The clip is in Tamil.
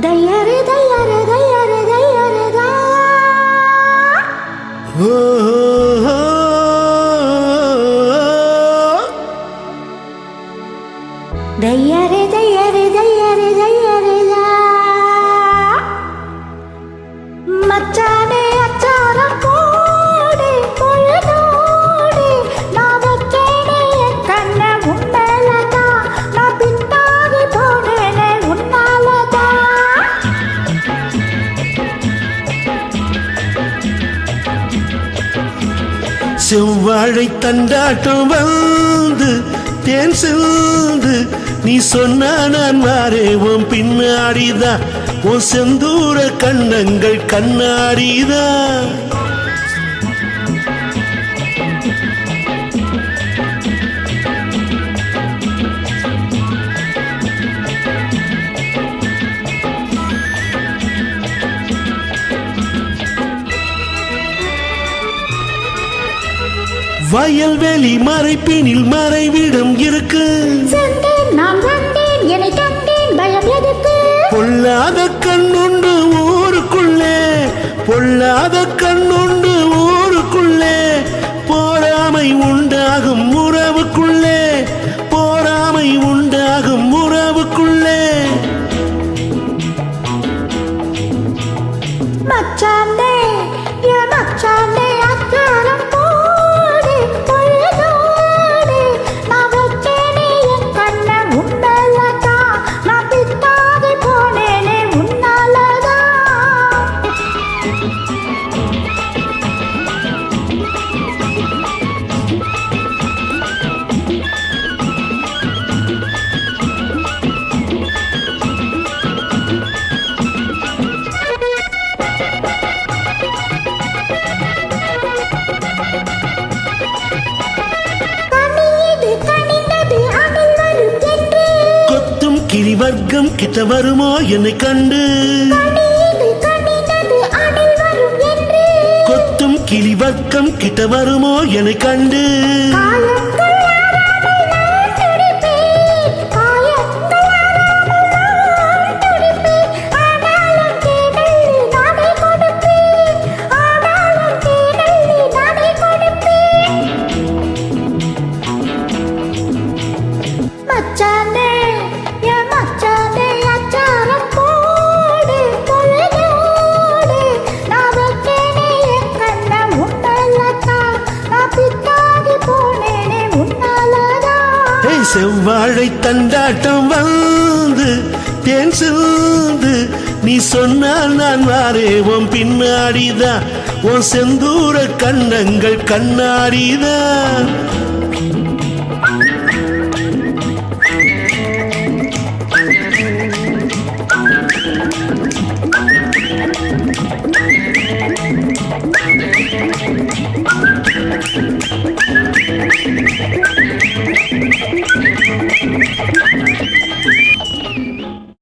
దయ్యారే దయ్యారే దయ్యారే దయ్యారే దా దయ్యారే దయ్యారే దయ్యారే దయ్యారే దా మచ్చానే అచ్చారం పోడే పొయ్యనోడే నా వచ్చేనే కన్న ఉన్నలదా నా పిట్టాగి పోనేనే ఉన్నలదా செவ்வாழை தண்டாட்டம் வந்து தேன் சிந்து நீ சொன்ன நான் வாரேவும் பின்னாடிதான் உன் செந்தூர கண்ணங்கள் கண்ணாடிதான் வயல்வெளி மறைப்பினில் மறைவிடம் இருக்கு நான் வந்தேன் என்னை கண்டேன் பயம் எதுக்கு பொல்லாத கண்ணுண்டு ஊருக்குள்ளே பொல்லாத கண்ணுண்டு ஊருக்குள்ளே போராமை உண்டாகும் உறவுக்குள்ளே போராமை உண்டாகும் உறவுக்குள்ளே மச்சானே மச்சானே அச்சாரம் போடு பொழுதோடு நான் வச்சேனே என் கண்ண உன்னலதா நான் பித்தாகி போனேனே உன்னாலதா கொத்தும் கிளி வர்க்கம் கிட்ட வருமோ என்னை கண்டு கொத்தும் கிளி வர்க்கம் கிட்ட வருமோ என்னை கண்டு மச்சானே மச்சானே அச்சாரம் போடு பொழுதோடு நான் வச்சேனே என் கண்ண உன்னலதா நான் பித்தாகி போனேனே உன்னாலதா செவ்வாழை தண்டாட்டம் வந்து தேன் சிந்து நீ சொன்னால் நான் வாரேவும் பின்னாடிதான் உன் செந்தூர கண்ணங்கள் கண்ணாடிதான்